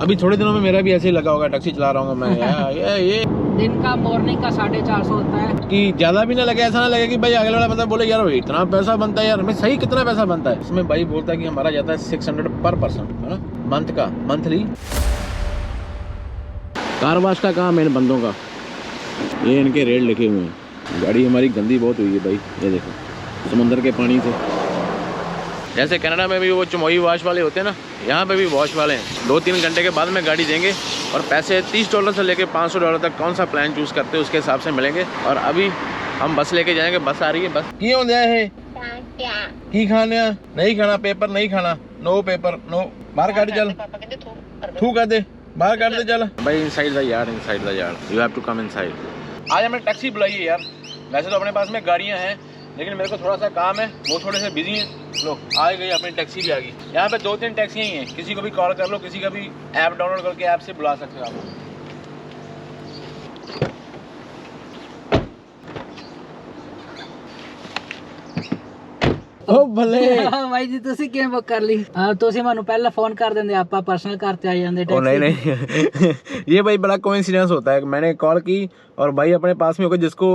अभी थोड़े दिनों में मेरा भी ऐसे ही लगा होगा, टैक्सी चला रहा हूँ मैं। ये दिन का मॉर्निंग का 450 होता है कि ज्यादा भी ना लगे, ऐसा ना लगे कि भाई अगले वाला बंदा बोले यार भाई इतना पैसा बनता है यार, हमें सही कितना पैसा बनता है। इसमें भाई बोलता है कि हमारा जाता है 600 पर पर्सन, है ना, मंथ का, मंथली। कार वाश का काम है इन बंदों का, ये इनके रेट लिखे हुए हैं। गाड़ी हमारी गंदी बहुत हुई है भाई, ये देखो समुंदर के पानी से। जैसे कनाडा में भी वो चमोई वॉश वाले होते हैं ना, यहाँ पे भी वॉश वाले हैं। 2-3 घंटे के बाद में गाड़ी देंगे और पैसे $30 से लेके $500 तक कौन सा प्लान चूज़ करते हैं उसके हिसाब से मिलेंगे। और अभी हम बस लेके जाएंगे, बस आ रही है। बस क्यों होता है की खाना नहीं खाना, पेपर नहीं खाना, नो पेपर नो, बाहर काट चल, थू कर दे, बाहर काट दे चल भाई। Inside the yard, inside the yard, you have to come inside. आज हमने टैक्सी बुलाई है यार। वैसे तो अपने पास में गाड़ियाँ हैं, लेकिन मेरे को थोड़ा सा काम है, वो थोड़े से बिजी हैं। लोग आ गई, अपनी टैक्सी भी आ गई। यहाँ पे 2-3 टैक्सियाँ ही हैं, किसी को भी कॉल कर लो, किसी का भी ऐप डाउनलोड करके ऐप से बुला सकते हो आप। ओ भले भाई जी ਤੁਸੀਂ ਕਿਵੇਂ ਬੁੱਕ ਕਰ ਲਈ? ਤੁਸੀਂ ਮੈਨੂੰ ਪਹਿਲਾਂ फोन कर देंगे, ਆਪਾਂ पर्सनल करते आ जाते। ओ नहीं ये भाई बड़ा कोइंसिडेंस होता है। मैंने कॉल की और भाई अपने पास में होगा, जिसको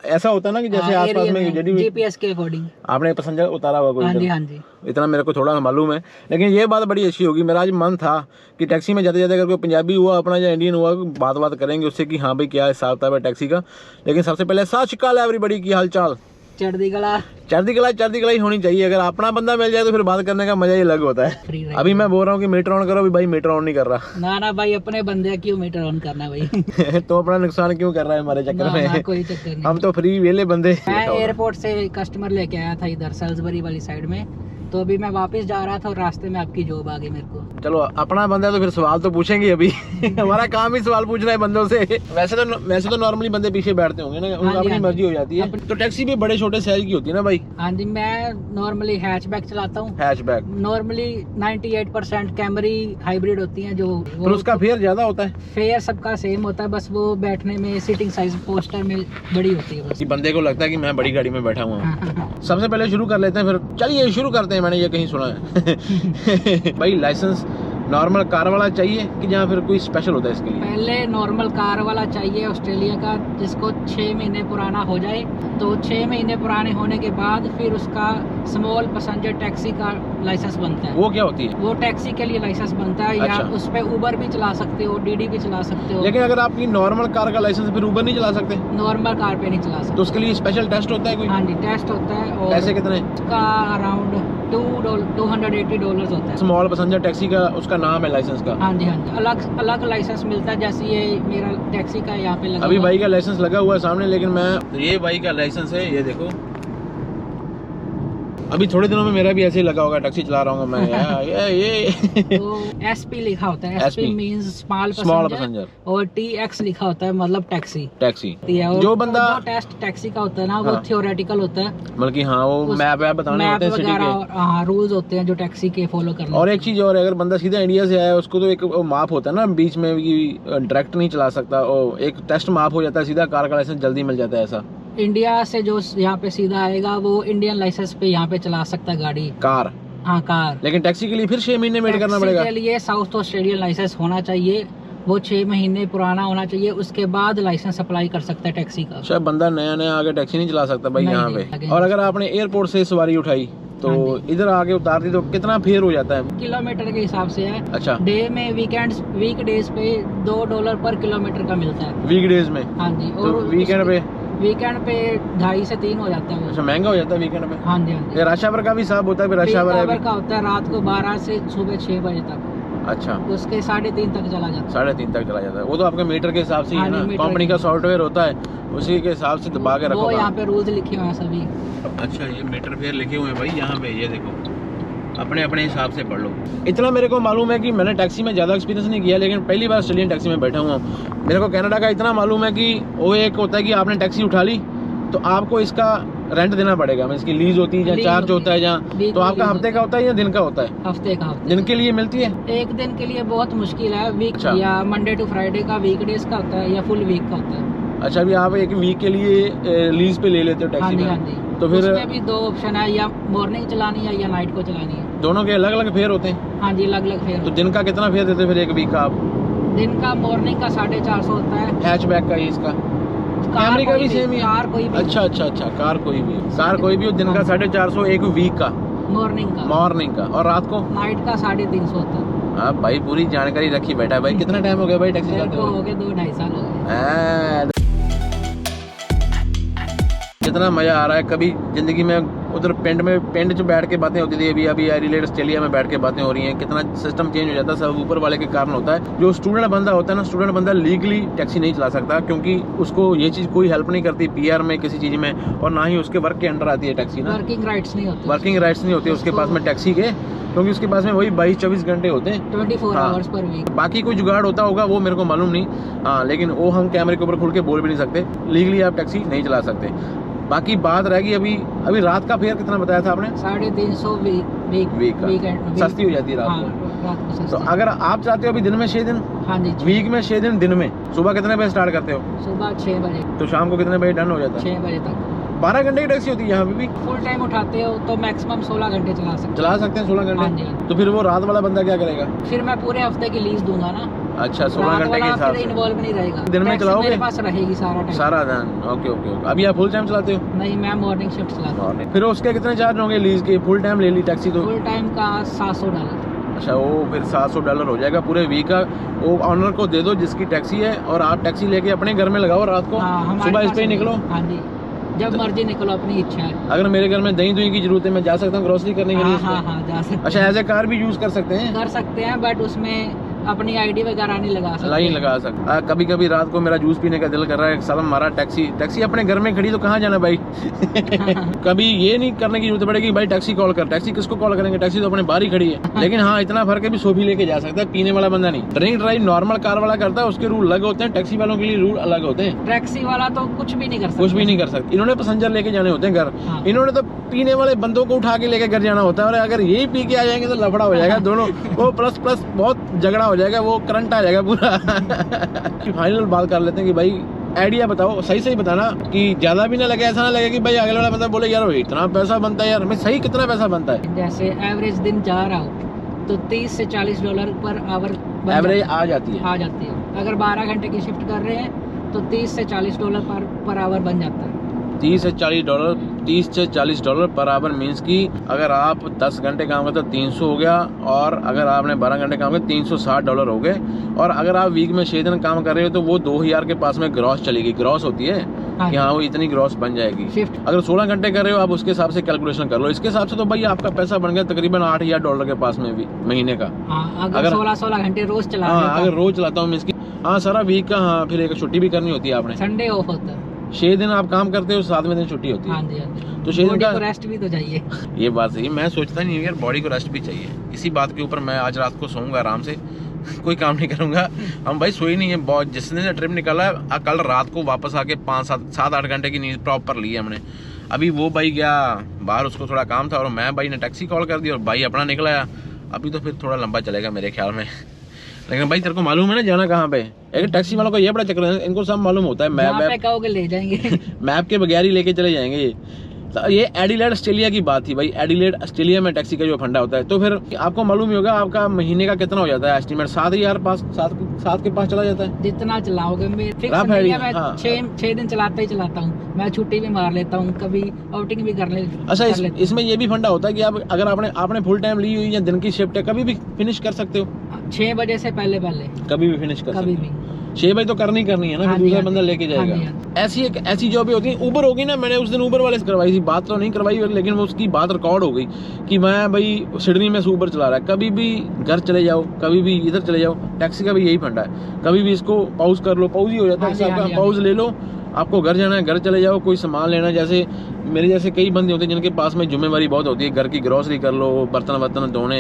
ऐसा होता है ना कि जैसे आसपास में जीपीएस के अकॉर्डिंग आपने पैसेंजर उतारा होगा कोई। हाँ जी, हाँ जी। इतना मेरे को थोड़ा मालूम है, लेकिन ये बात बड़ी अच्छी होगी। मेरा आज मन था कि टैक्सी में जाते जाते अगर कोई पंजाबी हुआ अपना या इंडियन हुआ, बात करेंगे उससे कि हाँ भाई क्या हिसाब किताब है टैक्सी का। लेकिन सबसे पहले सत श्री अकाल एवरीबॉडी, की हाल चाल? चढ़ती कला ही होनी चाहिए। अगर अपना बंदा मिल जाए तो फिर बात करने का मजा ही अलग होता है। अभी मैं बोल रहा हूँ कि मीटर ऑन करो, भाई मीटर ऑन नहीं कर रहा। ना भाई, अपने बंदे क्यों मीटर ऑन करना भाई तो अपना नुकसान क्यों कर रहा है हमारे चक्कर में? कोई चक्कर नहीं, हम तो फ्री वेले बंदे। मैं एयरपोर्ट से कस्टमर लेके आया था इधर सेल्सबरी वाली साइड में, तो अभी मैं वापस जा रहा था और रास्ते में आपकी जॉब आ गई मेरे को। चलो अपना बंदा है तो फिर सवाल तो पूछेंगे अभी हमारा काम ही सवाल पूछना है बंदों से। वैसे तो नॉर्मली बंदे पीछे बैठते होंगे ना, उनकी अपनी मर्जी हो जाती है। तो टैक्सी भी बड़े छोटे साइज की होती है ना भाई? हाँ जी, मैं नॉर्मली हैचबैक चलाता हूँ। हैचबैक नॉर्मली 98% कैमरी हाइब्रिड होती हैं जो। तो उसका फेयर ज्यादा होता है? फेयर सबका सेम होता है, बस वो बैठने में सीटिंग साइज पोस्टर में बड़ी होती है बस। बंदे को लगता है कि मैं बड़ी गाड़ी में बैठा हुआ हूँ। सबसे पहले शुरू कर लेते हैं, फिर चलिए शुरू करते हैं। मैंने ये कहीं सुना है भाई लाइसेंस नॉर्मल कार वाला चाहिए कि जहाँ फिर कोई स्पेशल होता है इसके लिए? पहले नॉर्मल कार वाला चाहिए ऑस्ट्रेलिया का, जिसको 6 महीने पुराना हो जाए। तो 6 महीने पुराने होने के बाद फिर उसका स्मॉल पैसेंजर टैक्सी का लाइसेंस बनता है। वो क्या होती है? वो टैक्सी के लिए लाइसेंस बनता है। अच्छा। या उस पे उबर भी चला सकते हो, डीडी भी चला सकते हो। लेकिन अगर आपकी नॉर्मल कार का लाइसेंस, फिर उबर नहीं चला सकते? नॉर्मल कार पे नहीं चला सकते। तो उसके लिए स्पेशल टेस्ट होता है कोई? हाँ जी, टेस्ट होता है। और पैसे कितने? उसका अराउंड $280 होता है। स्मॉल पैसेंजर टैक्सी का उसका नाम है लाइसेंस का? हाँ जी, हाँ जी। अलग अलग लाइसेंस मिलता है, जैसे ये मेरा टैक्सी का यहाँ पे लगा अभी भाई का लाइसेंस लगा हुआ है सामने, लेकिन मैं तो ये भाई का लाइसेंस है, ये देखो। अभी थोड़े दिनों में मेरा भी ऐसे ही लगा होगा, टैक्सी चला रहा हूँ मैं। ये तो एसपी लिखा होता है। एसपी मींस स्मॉल पैसेंजर, और टीएक्स लिखा होता है मतलब टैक्सी। जो बंदा टेस्ट टैक्सी का होता है ना, वो थियोरेटिकल होता है, बल्कि हाँ वो मैप बताने होते हैं सिटी के। हाँ, रूल्स होते हैं जो टैक्सी के फॉलो करना। और एक चीज और है, अगर बंदा सीधा इंडिया से आया है उसको तो एक माप होता है ना बीच में, डायरेक्ट नहीं चला सकता, और एक टेस्ट माप हो जाता है, सीधा कार का लाइसेंस जल्दी मिल जाता है। ऐसा इंडिया से जो यहाँ पे सीधा आएगा वो इंडियन लाइसेंस पे यहाँ पे चला सकता है गाड़ी, कार। हाँ, कार। लेकिन टैक्सी के लिए फिर 6 महीने वेट करना पड़ेगा। टैक्सी के लिए साउथ ऑस्ट्रेलियन लाइसेंस होना चाहिए, वो 6 महीने पुराना होना चाहिए, उसके बाद लाइसेंस अप्लाई कर सकता है टैक्सी का। शायद बंदा नया आगे टैक्सी नहीं चला सकता भाई यहाँ पे। और अगर आपने एयरपोर्ट से सवारी उठाई तो इधर आके उतारती तो कितना फेयर हो जाता है? किलोमीटर के हिसाब से है। अच्छा। डे में वीकडेज पे $2 पर किलोमीटर का मिलता है। वीकडेज में? हाँ जी। और वीकेंड पे 2.5 से 3 हो जाता है। अच्छा, महंगा हो जाता है वीकेंड में? हाँ जी, हाँ जी। रश आवर का भी हिसाब होता है? रश आवर का होता है रात को 12 से सुबह 6 बजे तक। अच्छा। उसके 3:30 तक चला जाता है। 3:30 तक चला जाता है। वो तो आपके मीटर के हिसाब से ही है ना, कंपनी का सॉफ्टवेयर होता है, उसी के हिसाब से दबा के रखो। वो यहाँ पे रूल्स लिखे हुए हैं सभी। अच्छा, ये मीटर फेयर लिखे हुए हैं भाई यहाँ पे, ये देखो, अपने हिसाब से पढ़ लो। इतना मेरे को मालूम है कि मैंने टैक्सी में ज़्यादा एक्सपीरियंस नहीं किया, लेकिन पहली बार ऑस्ट्रेलियन टैक्सी में बैठा हुआ हूँ। मेरे को कनाडा का इतना मालूम है कि वो एक होता है कि आपने टैक्सी उठा ली तो आपको इसका रेंट देना पड़ेगा, इसकी लीज होती है या चार्ज होता है जहाँ। तो आपका हफ्ते का होता है या दिन का होता है? हफ्ते का। दिन के लिए मिलती है? एक दिन के लिए बहुत मुश्किल है, वीक। अच्छा। या मंडे टू फ्राइडे का वीकडेज का होता है या फुल वीक का होता है। अच्छा, अभी आप एक वीक के लिए लीज पे ले लेते हो टैक्सी में? हाँ जी। तो फिर उसमें भी 2 ऑप्शन है, या मॉर्निंग चलानी है या नाइट को चलानी है। दोनों के अलग अलग फेयर होते हैं? हाँ जी, अलग अलग फेयर। तो दिन का कितना फेयर देते हैं फिर एक वीक का आप? दिन का मॉर्निंग का 450 होता है। हैचबैक का ही इसका? कैमरी का भी सेम ही? कार कोई भी। अच्छा, कार कोई भी हो, दिन का 450 एक वीक का मॉर्निंग का। और रात को? नाइट का 350 होता है। हाँ भाई, पूरी जानकारी रखी बैठा है भाई। कितना टाइम हो गया भाई टैक्सी चलाते हो गए 2-2.5 साल हो गए। कितना मजा आ रहा है। कभी जिंदगी में उधर पेंट जो बैठ के बातें होती थी, अभी एडिलेड ऑस्ट्रेलिया में बैठ के बातें हो रही हैं। कितना सिस्टम चेंज हो जाता है, सब ऊपर वाले के कारण होता है। जो स्टूडेंट बंदा होता है ना, स्टूडेंट बंदा लीगली टैक्सी नहीं चला सकता, क्योंकि उसको ये चीज़ कोई हेल्प नहीं करती पीआर में किसी चीज़ में, और ना ही उसके वर्क के अंडर आती है टैक्सी ना। वर्किंग राइट्स नहीं होते उसके पास में टैक्सी के, क्योंकि उसके पास में वही 22-24 घंटे होते हैं, 24 आवर्स पर वीक। बाकी कोई जुगाड़ होता होगा वो मेरे को मालूम नहीं। हाँ, लेकिन वो हम कैमरे के ऊपर खुल के बोल भी नहीं सकते। लीगली आप टैक्सी नहीं चला सकते। बाकी बात रहेगी अभी रात का फेयर कितना बताया था आपने? 350 वीक का। सस्ती हो जाती है रात को। तो अगर आप चाहते हो अभी दिन में 6 दिन? हाँ जी, वीक में 6 दिन दिन में। सुबह कितने बजे स्टार्ट करते हो? सुबह 6 बजे। तो शाम को कितने बजे डन हो जाता है? 6 बजे तक। 12 घंटे की टैक्सी होती है यहाँ पे भी? फुल टाइम उठाते हो तो मैक्सिमम 16 घंटे चला सकते हैं 16 घंटे। हाँ जी। तो फिर वो रात वाला बंदा क्या करेगा? फिर मैं पूरे हफ्ते की लीज दूंगा ना। अच्छा, 16 घंटे के हिसाब से इन्वॉल्व नहीं रहेगा। दिन में चलाओगे? मेरे पास रहेगी सारा दिन। ओके। अभी आप फुल टाइम चलाते हो? नहीं, मैं मॉर्निंग शिफ्ट चलाता हूँ। फिर उसके कितने चार्ज होंगे लीज के? फुल टाइम ले ली टैक्सी तो? फुल टाइम का $700। अच्छा, वो फिर $700 हो जाएगा पूरे वीक का। वो ऑनर को दे दो जिसकी टैक्सी है, और आप टैक्सी लेके अपने घर में लगाओ रात को। सुबह इस पे ही निकलो। हाँ जी, जब मर्जी निकलो, अपनी इच्छा है। अगर मेरे घर में दही की जरूरत है, मैं जा सकता हूँ ग्रोसरी करने के लिए? हाँ, जा सकते हैं। अच्छा, एज ए कार भी यूज कर सकते हैं? बट उसमें अपनी आईडी वगैरह नहीं लगा सकते। कभी कभी रात को मेरा जूस पीने का दिल कर रहा है, साला हमारा टैक्सी अपने घर में खड़ी, तो कहाँ जाना भाई? कभी ये नहीं करने की जरूरत पड़ेगी भाई टैक्सी कॉल कर। टैक्सी किसको कॉल करेंगे? टैक्सी तो अपने बाहर ही खड़ी है। लेकिन हाँ, इतना फर्क है भी सो भी लेके जा सकता है, पीने वाला बंदा नहीं। ड्रिंक ड्राइव नॉर्मल कार वाला करता है, उसके रूल अलग होते हैं। टैक्सी वालों के लिए रूल अलग होते हैं। टैक्सी वाला तो कुछ भी नहीं कर सकता। इन्होंने पैसेंजर लेके जाने होते हैं घर। इन्होंने तो पीने वाले बंदों को उठा के लेके घर जाना होता है, और अगर यही पी के आ जाएंगे तो लफड़ा हो जाएगा दोनों। वो प्लस बहुत झगड़ा हो जाएगा, वो करंट आ जाएगा पूरा। फाइनल बात कर लेते हैं कि भाई आइडिया बताओ, सही बताना कि ज्यादा भी ना लगे, ऐसा ना लगे कि भाई अगले वाला बंदा बोले यार भाई इतना पैसा बनता है यार। मैं सही कितना पैसा बनता है? जैसे एवरेज दिन जा रहा हूँ तो $30 से $40 पर आवर एवरेज आ जाती है। अगर 12 घंटे की शिफ्ट कर रहे हैं तो $30 से $40 पर आवर बन जाता है। $30 से $40 पर आवर मीन्स कि अगर आप 10 घंटे काम करते तो 300 हो गया, और अगर आपने 12 घंटे काम किया $360 हो गए। और अगर आप वीक में 6 दिन काम कर रहे हो तो वो 2000 के पास में ग्रॉस चलेगी। ग्रॉस होती है कि हाँ वो इतनी ग्रॉस बन जाएगी। शिफ्ट अगर 16 घंटे कर रहे हो आप उसके हिसाब से कैलकुलेशन कर लो। इसके हिसाब से तो भाई आपका पैसा बन गया तकरीबन $8000 के पास में भी महीने का। अगर 16 घंटे रोज चला अगर रोज चलाता हूँ मीन्स की सारा वीक का। हाँ, फिर एक छुट्टी भी करनी होती है आपने, संडे ऑफ होता है। 6 दिन आप काम करते हो, 7वें दिन छुट्टी होती है। हाँ जी। तो 6 दिन का रेस्ट भी तो चाहिए। ये बात सही है। मैं सोचता नहीं यार, बॉडी को रेस्ट भी चाहिए। इसी बात के ऊपर मैं आज रात को सोऊंगा आराम से, कोई काम नहीं करूंगा। हम भाई सोई नहीं है बहुत। जिस दिन से ट्रिप निकाला है, कल रात को वापस आके 5-7-8 घंटे की नींद प्रॉपर ली है हमने। अभी वो भाई गया बाहर, उसको थोड़ा काम था, और मैं भाई ने टैक्सी कॉल कर दी और भाई अपना निकला आया। अभी तो फिर थोड़ा लंबा चलेगा मेरे ख्याल में। लेकिन भाई तेरे को मालूम है ना जाना कहाँ पे? एक टैक्सी वालों का ये बड़ा चक्कर है, इनको सब मालूम होता है। मैप कहोगे ले जाएंगे। मैप के बगैर ही लेके चले जाएंगे ये। तो ये एडिलेड ऑस्ट्रेलिया की बात थी भाई। एडिलेड ऑस्ट्रेलिया में टैक्सी का जो फंडा होता है, तो फिर आपको मालूम ही होगा आपका महीने का कितना हो जाता है एस्टीमेट? 7 के पास चला जाता है। जितना चलाओगे मैं 6 दिन चलाता हूँ। मैं छुट्टी भी मार लेता हूँ, कभी आउटिंग भी कर लेता। अच्छा, इसमें ये भी फंडा होता है कि आप अगर आपने फुल टाइम ली हुई या दिन की शिफ्ट है, कभी भी फिनिश कर सकते हो। 6 बजे से पहले कभी भी फिनिश कर सकते हो। 6 बजे तो करनी है ना, फिर दूसरा बंदा लेके जाएगा। ऐसी जॉब होती है। उबर होगी ना, मैंने उस दिन उबर वाले से करवाई थी, बात तो नहीं करवाई लेकिन वो उसकी बात रिकॉर्ड हो गई कि मैं भाई सिडनी में से उबर चला रहा है। कभी भी घर चले जाओ, कभी भी इधर चले जाओ। टैक्सी का भी यही फंडा है, कभी भी इसको पॉज कर लो, पॉज ही हो जाता है। पॉज ले लो, आपको घर जाना है घर चले जाओ। कोई सामान लेना, जैसे मेरे जैसे कई बंदे होते हैं जिनके पास में जिम्मेवारी बहुत होती है, घर की ग्रोसरी कर लो, बर्तन धोने।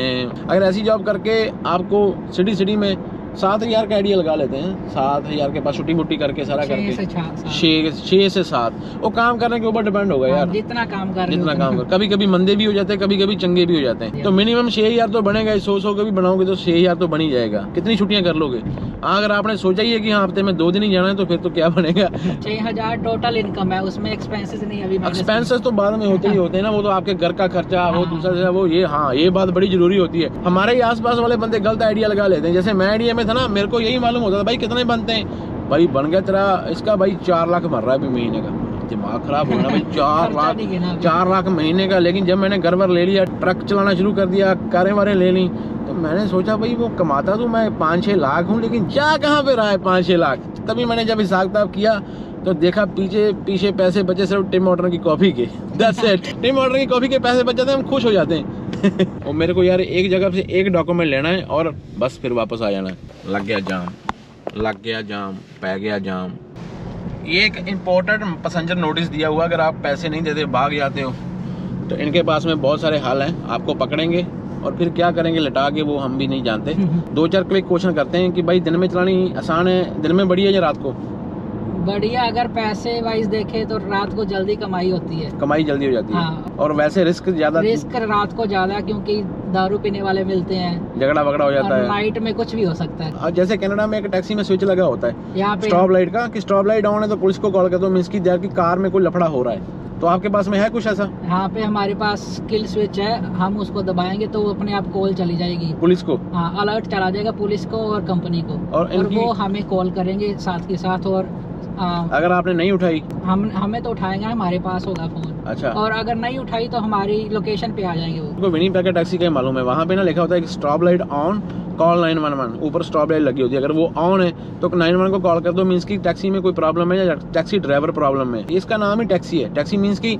अगर ऐसी जॉब करके आपको सिटी में 7,000 का आइडिया लगा लेते हैं, 7,000 के पास छुट्टी मुट्टी करके सारा 6 से करके 7 6 से 7। वो काम करने के ऊपर डिपेंड होगा यार, जितना काम कर रहे जितना हो काम कर, कभी कभी मंदे भी हो जाते हैं, कभी कभी चंगे भी हो जाते हैं। तो मिनिमम 6,000 तो बनेगा, 100 का भी बनाओगे तो 6,000 तो बन ही जाएगा। कितनी छुट्टियां कर लोगे? अगर आपने सोचा ही है कि हाँ हफ्ते में 2 दिन ही जाना है तो फिर तो क्या बनेगा। 6,000 टोटल इनकम है, उसमें एक्सपेंसेस नहीं अभी minus एक्सपेंसेस तो बाद में होते ही होते हैं ना, वो तो आपके घर का खर्चा, वो दूसरा वो ये, हाँ ये बात बड़ी जरूरी होती है। हमारे ही आसपास वाले बंदे गलत आइडिया लगा लेते हैं। जैसे मैं आइडिया में था ना, मेरे को यही मालूम होता था भाई कितने बनते हैं, भाई बन गया तेरा इसका भाई 4 लाख मर रहा है अभी महीने का। दिमाग खराब हो रहा भाई, 4 लाख महीने का। लेकिन जब मैंने घर वर ले लिया, ट्रक चलाना शुरू कर दिया, कारें वारें ले ली, तो मैंने सोचा भाई वो कमाता तो मैं 5-6 लाख हूँ, लेकिन जा कहाँ पे रहा है 5-6 लाख। तभी मैंने जब हिसाब किताब किया तो देखा पीछे पैसे बचे सिर्फ टिम हॉर्टन की कॉफी के। दैट्स इट, टिम हॉर्टन की कॉफी के पैसे बच जाते हैं, हम खुश हो जाते हैं। और मेरे को यार एक जगह से एक डॉक्यूमेंट लेना है और बस फिर वापस आ जाना है। लग गया जाम, पै गया जाम। ये एक इम्पोर्टेंट पैसेंजर नोटिस दिया हुआ, अगर आप पैसे नहीं देते भाग जाते हो तो इनके पास में बहुत सारे हल हैं, आपको पकड़ेंगे और फिर क्या करेंगे लटा के वो हम भी नहीं जानते। 2-4 क्लिक क्वेश्चन करते हैं कि भाई दिन में चलानी आसान है, दिन में बढ़िया या रात को बढ़िया। अगर पैसे वाइज देखे तो रात को जल्दी कमाई होती है, कमाई जल्दी हो जाती है। हाँ। और वैसे रिस्क ज्यादा, रिस्क रात को ज्यादा, क्योंकि दारू पीने वाले मिलते हैं, झगड़ा वगड़ा हो जाता है, नाइट में कुछ भी हो सकता है। और जैसे कनाडा में एक टैक्सी में स्विच लगा होता है यहाँ पे स्टॉप लाइट का, कि स्टॉप लाइट ऑन है तो पुलिस को कॉल कर दो, मींस की कि कार में कोई लफड़ा हो रहा है। तो आपके पास में है कुछ ऐसा? यहाँ पे हमारे पास किल स्विच है, हम उसको दबाएंगे तो अपने आप कॉल चली जाएगी पुलिस को। हाँ, अलर्ट चला जाएगा पुलिस को और कंपनी को, और वो हमें कॉल करेंगे साथ के साथ। और अगर आपने नहीं उठाई हमें तो उठाएंगे, हमारे पास होगा फोन। अच्छा। और अगर नहीं उठाई तो हमारी लोकेशन पे आ जाएंगे वो। विनिपेग टैक्सी का मालूम है, वहाँ पे ना लिखा होता है कि स्टॉप लाइट ऑन, कॉल 911। ऊपर स्टॉप लाइट लगी होती है, अगर वो ऑन है तो 911 को कॉल कर दो, मीन्स की टैक्सी में कोई प्रॉब्लम है या टैक्सी ड्राइवर प्रॉब्लम है। इसका नाम ही टैक्सी है। टैक्सी मीन्स की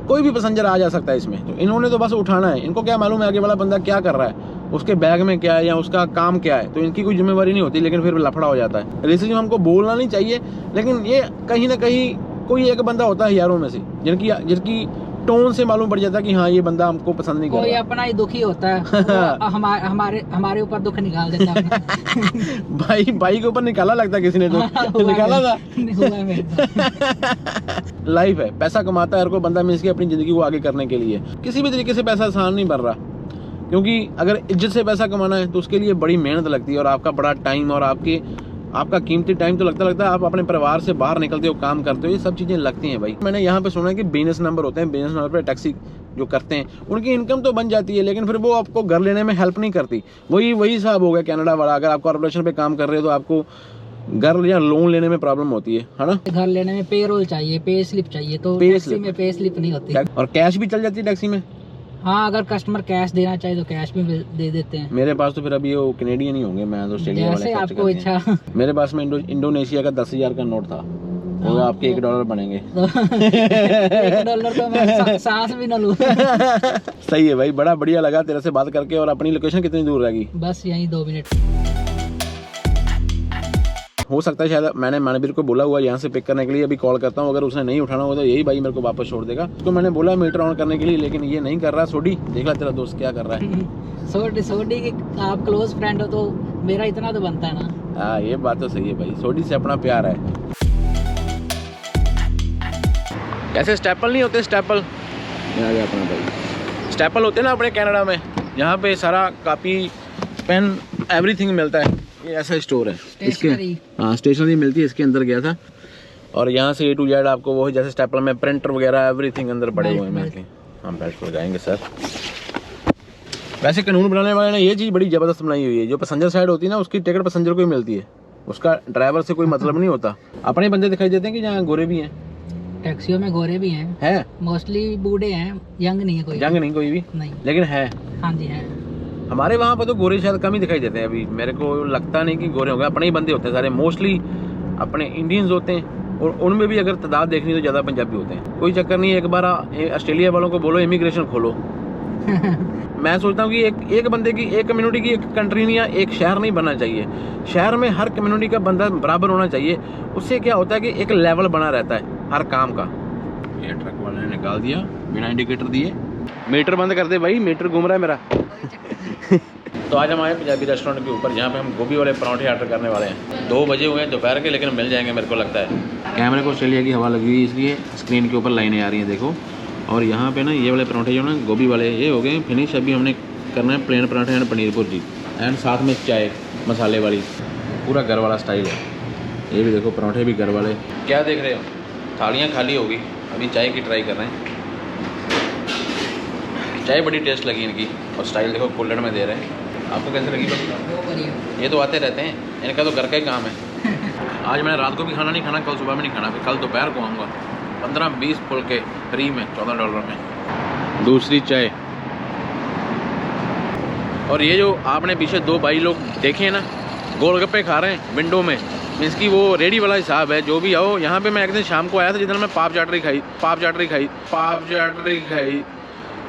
कोई भी पैसेंजर आ जा सकता है इसमें। तो इन्होंने तो बस उठाना है, इनको क्या मालूम है आगे वाला बंदा क्या कर रहा है, उसके बैग में क्या है या उसका काम क्या है। तो इनकी कोई जिम्मेवारी नहीं होती, लेकिन फिर लफड़ा हो जाता है। रेसिज्म हमको बोलना नहीं चाहिए, लेकिन ये कहीं ना कहीं कोई एक बंदा होता है यारों में से जिनकी टोन से मालूम पड़ जाता है कि हाँ ये बंदा हमको पसंद नहीं कर रहा। कोई अपना ही दुखी होता है, हमारे ऊपर दुख निकाल देता है। भाई के ऊपर निकाला लगता है किसी ने तो निकाला था। लाइफ है, पैसा कमाता है हर कोई बंदा मींस की अपनी जिंदगी को आगे करने के लिए। किसी भी तरीके से पैसा आसान नहीं बन रहा, क्योंकि अगर इज्जत से पैसा कमाना है तो उसके लिए बड़ी मेहनत लगती है, और आपका बड़ा टाइम और आपका कीमती टाइम तो लगता है आप अपने परिवार से बाहर निकलते हो, काम करते हो, ये सब चीजें लगती हैं भाई। मैंने यहाँ पे सुना है कि बिजनेस नंबर होते हैं, बिजनेस नंबर पे टैक्सी जो करते हैं उनकी इनकम तो बन जाती है, लेकिन फिर वो आपको घर लेने में हेल्प नहीं करती। वही हिसाब हो गया कनाडा वाला। अगर आप कॉर्पोरेशन पे काम कर रहे हो तो आपको घर या लोन लेने में प्रॉब्लम होती है ना। घर लेने में पे रोल चाहिए, पे स्लिप चाहिए, तो टैक्सी में पे स्लिप नहीं होती। और कैश भी चल जाती है टैक्सी में। हाँ, अगर कस्टमर कैश देना चाहे तो कैश भी दे देते हैं। मेरे पास तो फिर अभी वो कैनेडियन ही होंगे, मैं तो ऑस्ट्रेलिया वाले जैसे आपको इच्छा। मेरे पास में इंडोनेशिया का 10,000 का नोट था, वो आपके $1 बनेंगे। $1 तो मैं सांस भी न लूं। सही है भाई, बड़ा बढ़िया लगा तेरे से बात करके। और अपनी लोकेशन कितनी दूर रहेगी? बस यहीं 2 मिनट। हो सकता है शायद मैंने मनबीर को बोला हुआ यहाँ से पिक करने के लिए, अभी कॉल करता हूँ, अगर उसने नहीं उठाना होगा तो यही भाई मेरे को वापस छोड़ देगा। तो मैंने बोला मीटर ऑन करने के लिए, लेकिन ये नहीं कर रहा। सोडी देख ला तेरा दोस्त क्या कर रहा है। सोडी की आप क्लोज फ्रेंड हो तो मेरा इतना तो बनता है ना। हाँ ये बात तो सही है भाई, सोडी से अपना प्यार है। ऐसे स्टेपल नहीं होते, स्टेपल आ गया अपना भाई। स्टेपल होते ना अपने कनाडा में, यहाँ पे सारा कापी पेन एवरीथिंग मिलता है। ये ऐसा स्टोर है इसके, हाँ स्टेशनरी मिलती है, इसके अंदर गया था। और यहाँ से A to Z आपको वो जैसे स्टेपल में प्रिंटर वगैरह एवरीथिंग अंदर पड़े हुए हैं। हम बेल्ट लगाएंगे सर। वैसे कानून बनाने वाले ने ये चीज़ बड़ी ज़बरदस्त बनाई हुई है, जो पैसेंजर साइड होती है ना उसकी टिकट पैसेंजर को ही मिलती है, उसका ड्राइवर से कोई मतलब नहीं होता। अपने बंदे दिखाई देते हैं कि जहाँ गोरे भी हैं, टैक्सियों में गोरे भी हैं, है मोस्टली बूढ़े हैं, यंग नहीं है कोई, यंग नहीं कोई भी नहीं, लेकिन है। हाँ जी है। हमारे वहाँ पर तो गोरे शायद कम ही दिखाई देते हैं अभी, मेरे को लगता नहीं कि गोरे होंगे, अपने ही बंदे होते हैं सारे, मोस्टली अपने इंडियंस होते हैं। और उनमें भी अगर तादाद देखनी तो ज़्यादा पंजाबी होते हैं। कोई चक्कर नहीं है, एक बार ऑस्ट्रेलिया वालों को बोलो इमिग्रेशन खोलो। मैं सोचता हूँ कि एक बंदे की, एक कम्युनिटी की, एक कंट्री नहीं या एक शहर नहीं बनना चाहिए। शहर में हर कम्युनिटी का बंदा बराबर होना चाहिए। उससे क्या होता है कि एक लेवल बना रहता है हर काम का। ये ट्रक वाले ने निकाल दिया बिना इंडिकेटर दिए। मीटर बंद कर दे भाई, मीटर घूम रहा है मेरा। तो आज हम आए पंजाबी रेस्टोरेंट के ऊपर, जहाँ पे हम गोभी वाले पराठे ऑर्डर करने वाले हैं। 2 बजे हुए हैं दोपहर के, लेकिन मिल जाएंगे मेरे को लगता है। कैमरे को ऑस्ट्रेलिया की हवा लगी हुई, इसलिए स्क्रीन के ऊपर लाइनें आ रही हैं, देखो। और यहाँ पे ना ये वाले पराठे जो ना गोभी वाले, ये हो गए फिनिश। अभी हमने करना है प्लेन पराठे एंड पनीर भुर्जी, एंड साथ में चाय मसाले वाली, पूरा घर वाला स्टाइल है। ये भी देखो पराठे भी घर वाले। क्या देख रहे हो, थालियाँ खाली होगी, अभी चाय की ट्राई कर रहे हैं। चाय बड़ी टेस्ट लगी इनकी, और स्टाइल देखो कुल्हड़ में दे रहे हैं। आपको कैसे लगी? ये तो आते रहते हैं, इनका तो घर का ही काम है। आज मैंने रात को भी खाना नहीं खाना, कल सुबह में नहीं खाना, फिर कल दोपहर को आऊँगा। 15-20 फुलके फ्री में $14 में। दूसरी चाय। और ये जो आपने पीछे 2 भाई लोग देखे हैं ना, गोलगप्पे खा रहे हैं विंडो में, मीन्स की वो रेडी वाला हिसाब है। जो भी आओ यहाँ पे। मैं एक दिन शाम को आया था, जिधर मैं पाप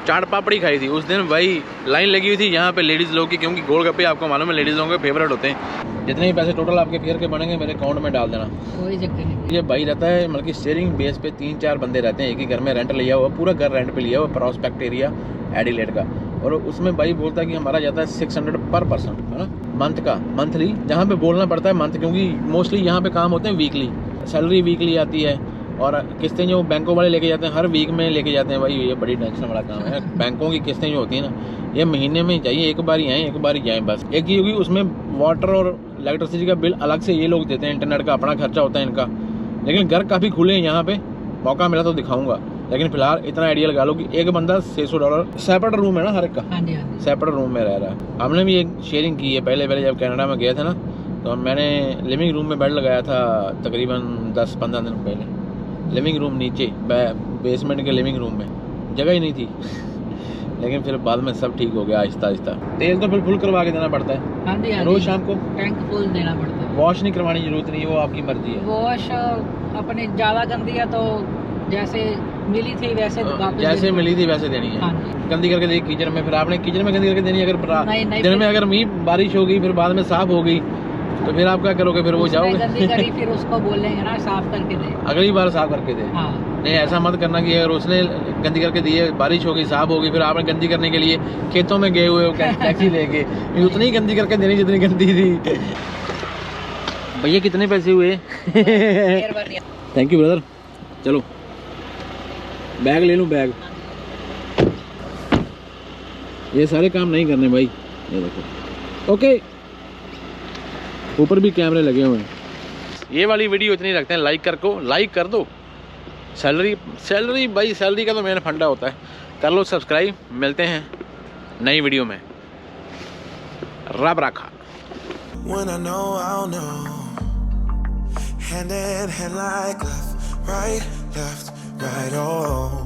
चाट पापड़ी खाई थी। उस दिन वही लाइन लगी हुई थी यहाँ पे लेडीज़ लोग की, क्योंकि गोलगप्पे आपको मालूम है लेडीज़ लोगों के फेवरेट होते हैं। जितने भी पैसे टोटल आपके फेयर के बनेंगे मेरे अकाउंट में डाल देना, कोई चक्कर नहीं। ये भाई रहता है मतलब कि शेयरिंग बेस पे 3-4 बंदे रहते हैं, एक ही घर में रेंट लिया हुआ, पूरा घर रेंट पे लिया हुआ, प्रॉस्पेक्ट एरिया एडिलेड का। और उसमें भाई बोलता है कि हमारा जाता है 600 पर पर्सन, है ना, मंथ का, मंथली। जहाँ पे बोलना पड़ता है मंथ, क्योंकि मोस्टली यहाँ पे काम होते हैं वीकली, सैलरी वीकली आती है। और किस्तें जो बैंकों वाले लेके जाते हैं, हर वीक में लेके जाते हैं भाई। ये बड़ी टेंशन वाला काम है। बैंकों की किस्तें जो होती है ना, ये महीने में चाहिए, एक बार ही आए, एक बार ही जाएँ बस। एक चीज़ होगी, उसमें वाटर और इलेक्ट्रिसिटी का बिल अलग से ये लोग देते हैं, इंटरनेट का अपना खर्चा होता है इनका। लेकिन घर काफ़ी खुले हैं यहाँ पे, मौका मिला तो दिखाऊंगा। लेकिन फिलहाल इतना आइडिया लगा लो कि एक बंदा $600, सेपरेट रूम है ना हर एक का, सेपरेट रूम में रह रहा है। हमने भी एक शेयरिंग की है पहले जब कनाडा में गए थे ना, तो मैंने लिविंग रूम में बेड लगाया था तकरीबन 10-15 दिन पहले। लिविंग रूम नीचे, बेसमेंट के लिविंग रूम में जगह ही नहीं थी। लेकिन फिर बाद में सब ठीक हो गया आहिस्ता आहिस्ता। तेल तो फिर फुल करवा के देना पड़ता है रोज शाम को, टैंक फुल देना पड़ता है। वॉश नहीं करवाने की जरूरत नहीं, वो आपकी मर्जी है। वॉश अपने ज़्यादा गंदी है तो जैसे मिली थी वैसे जैसे मिली थी वैसे देनी है। गंदी करके दी किचन में, फिर आपने किचन में गंदी करके देनी है। अगर दिन में अगर बारिश होगी, फिर बाद में साफ होगी, तो फिर आप क्या करोगे? फिर वो जाओगे गंदी करी, फिर उसको बोलेंगे ना साफ करके दे, अगली बार साफ करके दे। हाँ। नहीं, ऐसा मत करना कि अगर उसने गंदी करके दी है, बारिश होगी, साफ होगी, फिर आपने गंदी करने के लिए खेतों में गए हुए हो टैक्सी लेके, उतनी ही गंदी करके देनी जितनी गंदी थी। भैया कितने पैसे हुए? Thank you brother. चलो बैग ले लूँ, बैग। ये सारे काम नहीं करने भाई, ये देखो। ओके, ऊपर भी कैमरे लगे हुए हैं। ये वाली वीडियो इतनी रखते हैं, लाइक कर दो। सैलरी भाई, सैलरी का तो मेन फंडा होता है। कर लो सब्सक्राइब। मिलते हैं नई वीडियो में। रब रखा। When I know, I'll know. Hand in hand like left, right, oh.